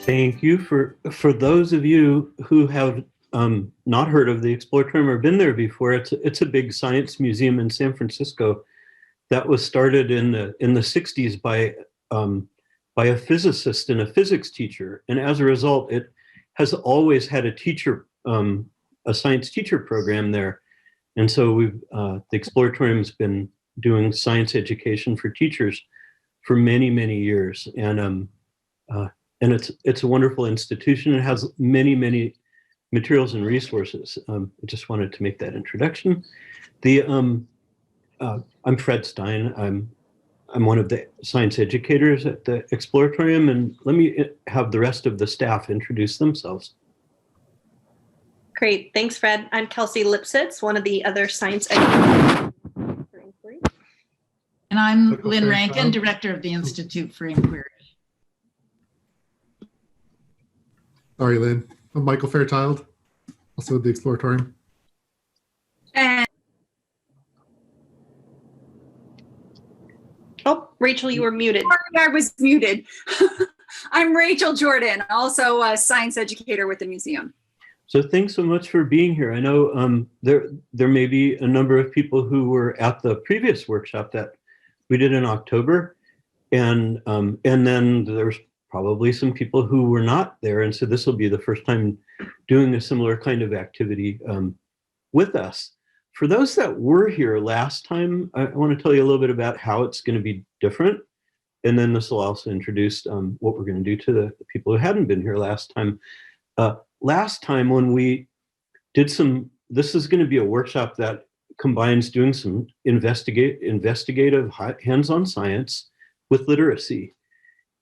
Thank you. For those of you who have not heard of the Exploratorium or been there before, it's a big science museum in San Francisco that was started in the 60s by a physicist and a physics teacher, and as a result, it has always had a science teacher program there, and so the Exploratorium's been doing science education for teachers for many years, uh, and it's a wonderful institution. It has many materials and resources. I just wanted to make that introduction. The I'm Fred Stein. I'm one of the science educators at the Exploratorium, and let me have the rest of the staff introduce themselves. Great, thanks, Fred. I'm Kelsey Lipsitz, one of the other science educators for Inquiry. And I'm Lynn Rankin, Director of the Institute for Inquiry. Sorry, Lynn. I'm Michael Fairchild, also at the Exploratorium. And oh, Rachel, you were muted. Sorry, I was muted. I'm Rachel Jordan, also a science educator with the museum. So thanks so much for being here. I know there may be a number of people who were at the previous workshop that we did in October, and then there's probably some people who were not there, and so this will be the first time doing a similar kind of activity with us. For those that were here last time, I want to tell you a little bit about how it's going to be different, and then this will also introduce what we're going to do to the people who hadn't been here last time. Last time when we did this is going to be a workshop that combines doing some investigative hands-on science with literacy.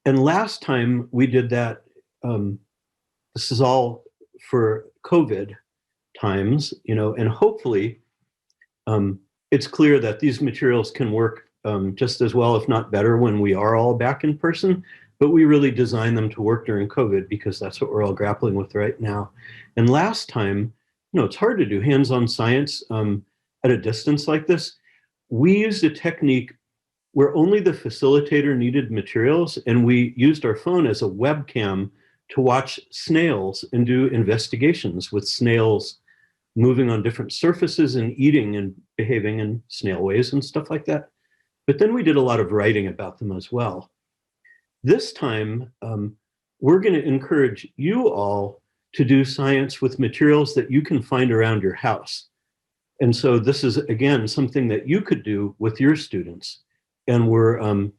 And last time we did that, this is all for COVID times, and hopefully it's clear that these materials can work just as well, if not better, when we are all back in person. But we really designed them to work during COVID because that's what we're all grappling with right now. And last time, it's hard to do hands-on science at a distance like this. We used a technique where only the facilitator needed materials, and we used our phone as a webcam to watch snails and do investigations with snails moving on different surfaces and eating and behaving in snail ways and stuff like that. But then we did a lot of writing about them as well. This time, we're going to encourage you all to do science with materials that you can find around your house. And so this is, again, something that you could do with your students. And we're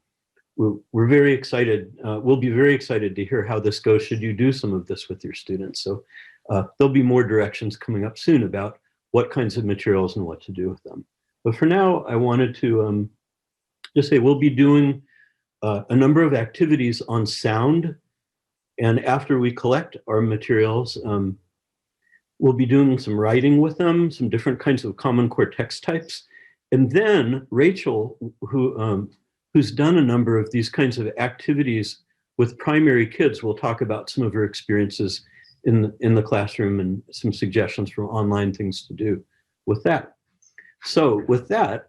very excited. We'll be very excited to hear how this goes should you do some of this with your students. So there'll be more directions coming up soon about what kinds of materials and what to do with them. But for now, I wanted to just say we'll be doing a number of activities on sound. And after we collect our materials, we'll be doing some writing with them, some different kinds of Common Core text types. And then Rachel, who's done a number of these kinds of activities with primary kids, will talk about some of her experiences in the classroom and some suggestions for online things to do with that. So with that,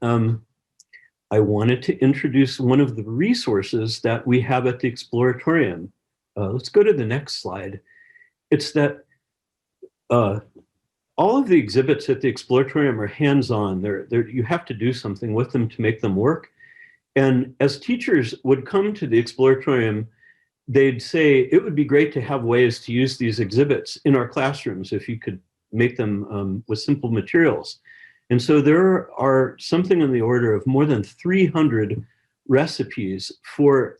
I wanted to introduce one of the resources that we have at the Exploratorium. Let's go to the next slide. It's that all of the exhibits at the Exploratorium are hands-on. You have to do something with them to make them work. And as teachers would come to the Exploratorium, they'd say, it would be great to have ways to use these exhibits in our classrooms if you could make them with simple materials. And so there are something in the order of more than 300 recipes for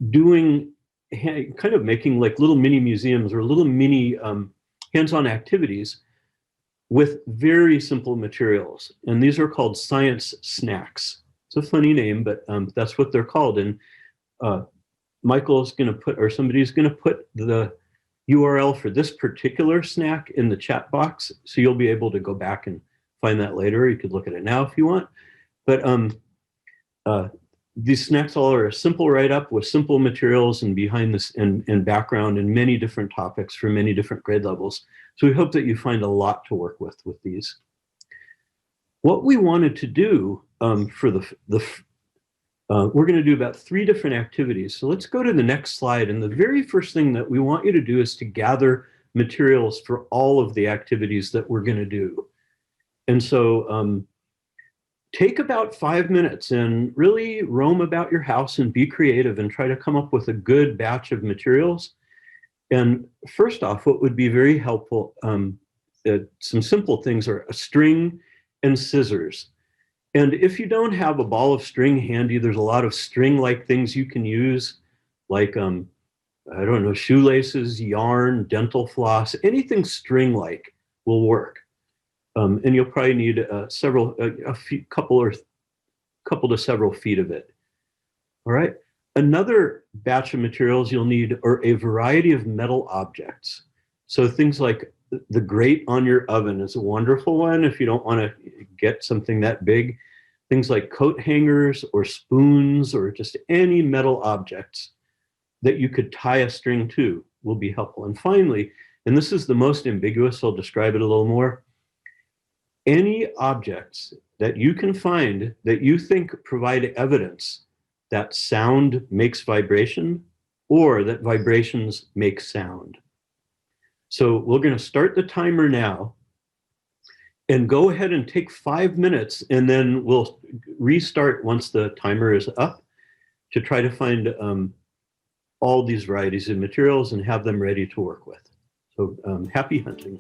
doing, kind of making like little mini museums or little mini hands-on activities with very simple materials. And these are called science snacks. It's a funny name, but that's what they're called. And Michael's going to put, or somebody's going to put the URL for this particular snack in the chat box, so you'll be able to go back and find that later. You could look at it now if you want. But these snacks all are a simple write-up with simple materials and behind this and background and many different topics for many different grade levels. So we hope that you find a lot to work with these. What we wanted to do for We're going to do about 3 different activities. So let's go to the next slide. And the very first thing that we want you to do is to gather materials for all of the activities that we're going to do. And so take about 5 minutes and really roam about your house and be creative and try to come up with a good batch of materials. And first off, what would be very helpful, some simple things are a string and scissors. And if you don't have a ball of string handy, there's a lot of string-like things you can use, like, I don't know, shoelaces, yarn, dental floss, anything string-like will work. And you'll probably need a couple to several feet of it. All right. Another batch of materials you'll need are a variety of metal objects. So things like the grate on your oven is a wonderful one if you don't want to get something that big. Things like coat hangers or spoons or just any metal objects that you could tie a string to will be helpful. And finally, and this is the most ambiguous, so I'll describe it a little more, any objects that you can find that you think provide evidence that sound makes vibration or that vibrations make sound. So we're going to start the timer now and go ahead and take 5 minutes, and then we'll restart once the timer is up to try to find all these varieties of materials and have them ready to work with. So happy hunting.